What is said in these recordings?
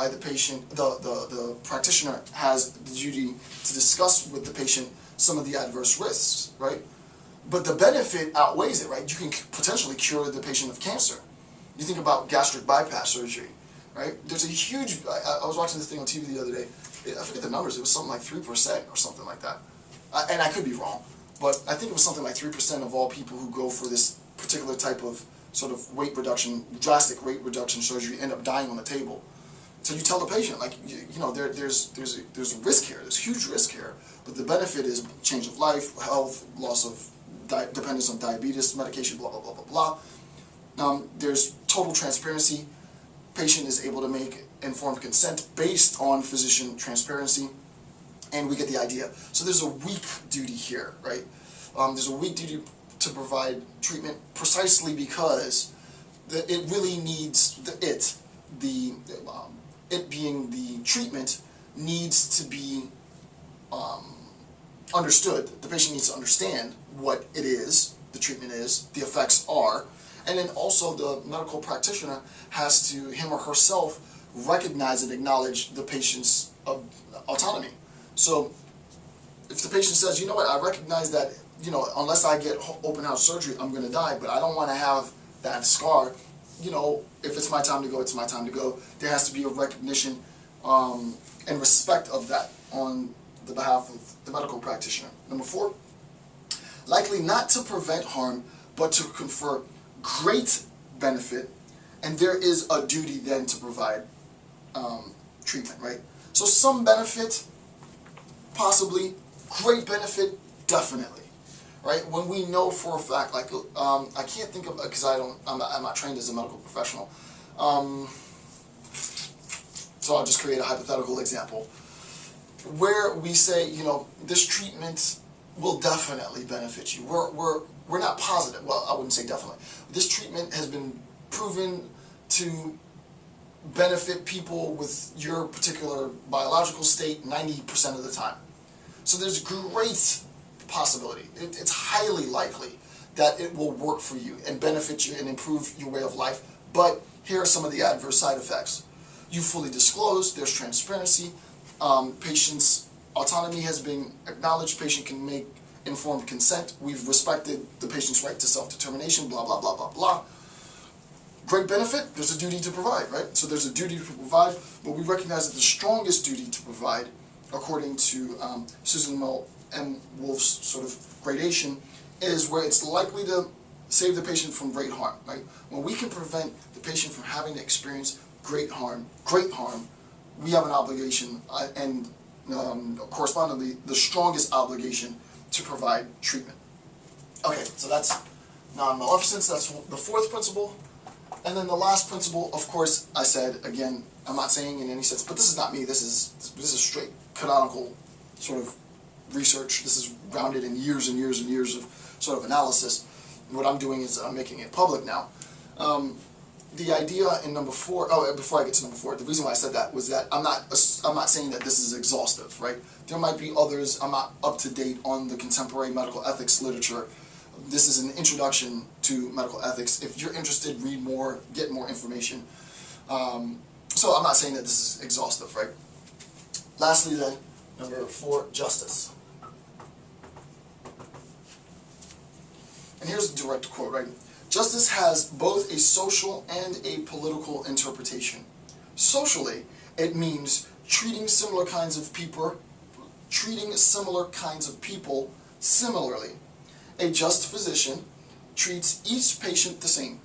why the patient, the practitioner has the duty to discuss with the patient some of the adverse risks, right? But the benefit outweighs it, right? You can potentially cure the patient of cancer. You think about gastric bypass surgery, right? There's a huge, I was watching this thing on TV the other day. I forget the numbers, it was something like 3% or something like that. And I could be wrong, but I think it was something like 3% of all people who go for this particular type of sort of weight reduction, drastic weight reduction surgery end up dying on the table. So you tell the patient, like, you know, there's a risk here, there's huge risk here, but the benefit is change of life, health, loss of dependence on diabetes, medication, blah, blah, blah, blah, blah. There's total transparency. Patient is able to make informed consent based on physician transparency, and we get the idea. So there's a weak duty here, right? There's a weak duty to provide treatment precisely because it really needs it being the treatment needs to be understood. The patient needs to understand what it is, the treatment is, the effects are, and then also the medical practitioner has to, him or herself, recognize and acknowledge the patient's autonomy. So if the patient says, you know what, I recognize that, you know, unless I get open heart surgery, I'm going to die, but I don't want to have that scar, you know, if it's my time to go, it's my time to go. There has to be a recognition and respect of that on the behalf of the medical practitioner. Number 4, likely not to prevent harm, but to confer great benefit, and there is a duty then to provide treatment, right? So some benefit, possibly, great benefit, definitely, right? When we know for a fact, like, I can't think of, because I'm not trained as a medical professional, so I'll just create a hypothetical example, where we say, you know, this treatment will definitely benefit you. We're not positive, well, I wouldn't say definitely. This treatment has been proven to benefit people with your particular biological state 90% of the time. So there's great possibility, it's highly likely that it will work for you and benefit you and improve your way of life, but here are some of the adverse side effects. You fully disclose, there's transparency, patient's autonomy has been acknowledged, patient can make informed consent, we've respected the patient's right to self-determination, blah, blah, blah, blah, blah. Great benefit, there's a duty to provide, right? So there's a duty to provide, but we recognize that the strongest duty to provide, according to Susan M. Wolf's sort of gradation, is where it's likely to save the patient from great harm, right? When we can prevent the patient from having to experience great harm, we have an obligation and correspondingly the strongest obligation to provide treatment. Okay, so that's non-maleficence, that's the 4th principle. And then the last principle, of course, I said, again, I'm not saying in any sense, but this is not me, this is straight canonical sort of research. This is grounded in years and years and years of sort of analysis. What I'm doing is I'm making it public now. The idea in number 4, before I get to number 4, the reason why I said that was that I'm not saying that this is exhaustive, right? There might be others. I'm not up to date on the contemporary medical ethics literature. This is an introduction to medical ethics. If you're interested, read more, get more information. So I'm not saying that this is exhaustive, right? Lastly then, number 4, justice. And here's a direct quote, right? Justice has both a social and a political interpretation. Socially, it means treating similar kinds of people similarly. A just physician treats each patient the same.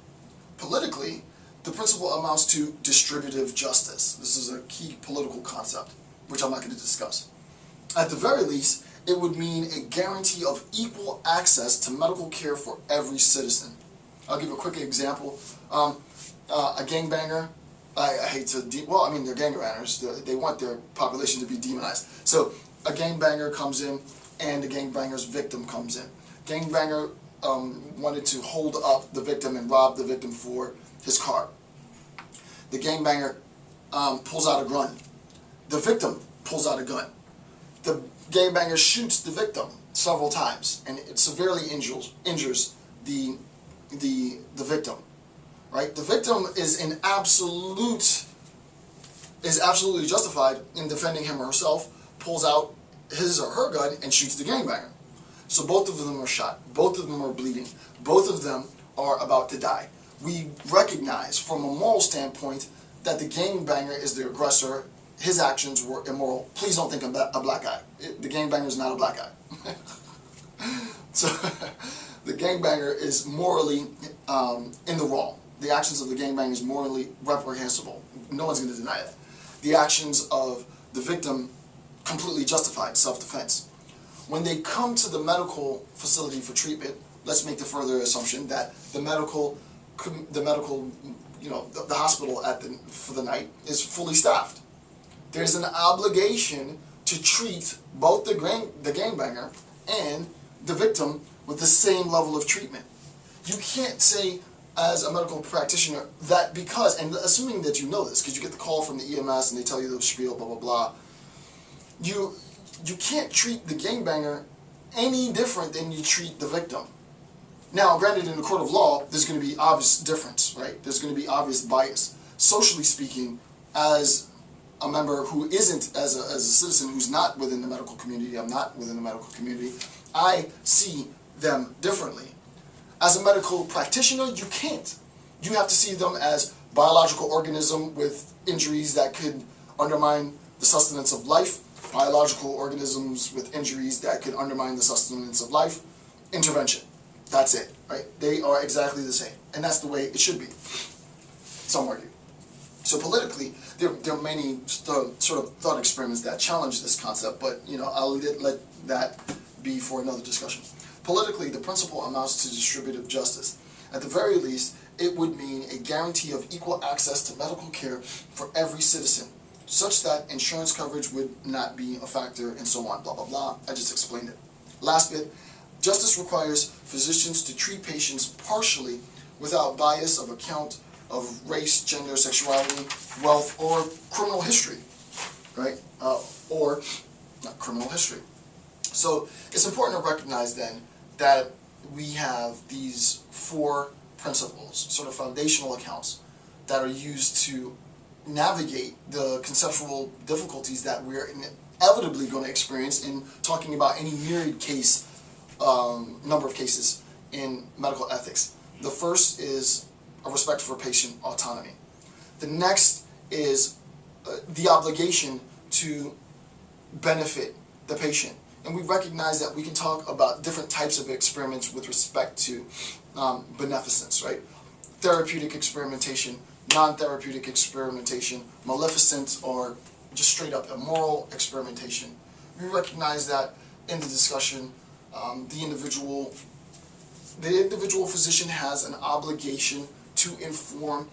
Politically, the principle amounts to distributive justice. This is a key political concept, which I'm not going to discuss. At the very least, it would mean a guarantee of equal access to medical care for every citizen. I'll give a quick example. A gangbanger, I hate to, well, I mean, they're gangbangers. They want their population to be demonized. So a gangbanger comes in, and the gangbanger's victim comes in. Gangbanger wanted to hold up the victim and rob the victim for his car. The gangbanger pulls out a gun. The victim pulls out a gun. The gangbanger shoots the victim several times, and it severely injures the victim. Right? The victim is in absolute is absolutely justified in defending him or herself, pulls out his or her gun and shoots the gangbanger. So both of them are shot, both of them are bleeding, both of them are about to die. We recognize from a moral standpoint that the gangbanger is the aggressor, his actions were immoral. Please don't think I'm a black guy. The gangbanger is not a black guy. So the gangbanger is morally in the wrong. The actions of the gangbanger is morally reprehensible. No one's going to deny that. The actions of the victim completely justified, self-defense. When they come to the medical facility for treatment, let's make the further assumption that the hospital for the night is fully staffed. There's an obligation to treat both the gangbanger and the victim with the same level of treatment. You can't say as a medical practitioner that because, and assuming that you know this, because you get the call from the EMS and they tell you the spiel, blah, blah, blah, you can't treat the gangbanger any different than you treat the victim. Now, granted, in the court of law, there's going to be obvious difference, right? There's going to be obvious bias. Socially speaking, as a member who isn't, as a citizen who's not within the medical community, I'm not within the medical community, I see them differently. As a medical practitioner, you can't. You have to see them as biological organism with injuries that could undermine the sustenance of life, biological organisms with injuries that could undermine the sustenance of life, intervention. That's it, right? They are exactly the same, and that's the way it should be, some argue. So politically, there are many sort of thought experiments that challenge this concept, but I'll let that be for another discussion. Politically, the principle amounts to distributive justice. At the very least, it would mean a guarantee of equal access to medical care for every citizen, such that insurance coverage would not be a factor, and so on, blah, blah, blah. I just explained it. Last bit, justice requires physicians to treat patients partially without bias of account of race, gender, sexuality, wealth, or criminal history, right? Or not criminal history. So it's important to recognize then that we have these 4 principles, sort of foundational accounts, that are used to navigate the conceptual difficulties that we're inevitably going to experience in talking about any myriad case, number of cases in medical ethics. The first is a respect for patient autonomy. The next is the obligation to benefit the patient. And we recognize that we can talk about different types of experiments with respect to beneficence, right? Therapeutic experimentation, non-therapeutic experimentation, maleficent, or just straight up immoral experimentation. We recognize that in the discussion, the individual physician has an obligation to inform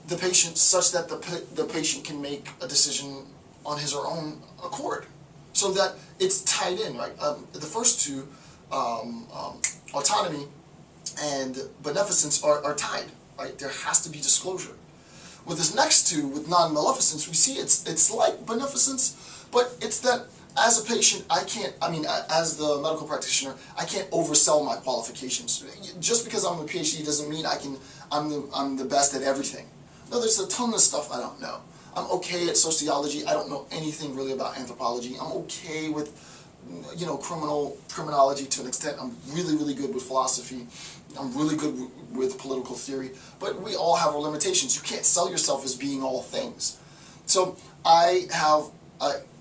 the patient such that the patient can make a decision on his or own accord, so that it's tied in, right? The first two, autonomy and beneficence, are tied, right? There has to be disclosure. With this next two, with non-maleficence, we see it's like beneficence, but it's that as a patient, as the medical practitioner, I can't oversell my qualifications. Just because I'm a PhD doesn't mean I'm the best at everything. No, there's a ton of stuff I don't know. I'm okay at sociology. I don't know anything really about anthropology. I'm okay with, criminology to an extent. I'm really, really good with philosophy. I'm really good with political theory. But we all have our limitations. You can't sell yourself as being all things. So I have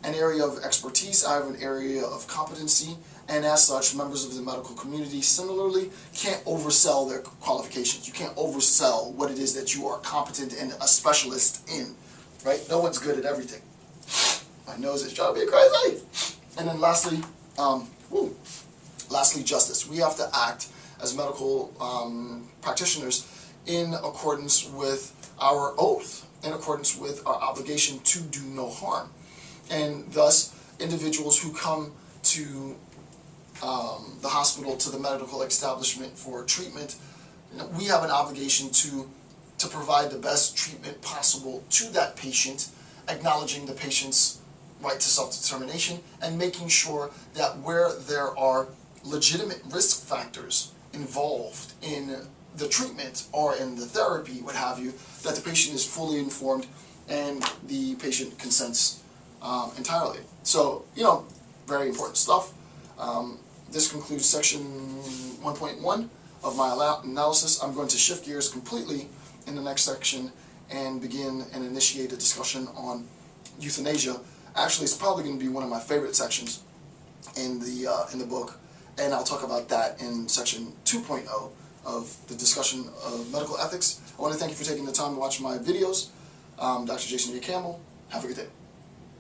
an area of expertise. I have an area of competency. And as such, members of the medical community similarly can't oversell their qualifications. You can't oversell what it is that you are competent and a specialist in. Right? No one's good at everything. My nose is driving me crazy. And then lastly, justice. We have to act as medical practitioners in accordance with our oath, in accordance with our obligation to do no harm. And thus, individuals who come to the hospital, to the medical establishment for treatment, we have an obligation to provide the best treatment possible to that patient, acknowledging the patient's right to self-determination and making sure that where there are legitimate risk factors involved in the treatment or in the therapy, what have you, that the patient is fully informed and the patient consents entirely. So, very important stuff. This concludes section 1.1 of my analysis. I'm going to shift gears completely in the next section and begin and initiate a discussion on euthanasia. Actually, it's probably going to be one of my favorite sections in the book, and I'll talk about that in section 2.0 of the discussion of medical ethics. I want to thank you for taking the time to watch my videos. Dr. Jason J. Campbell. Have a good day.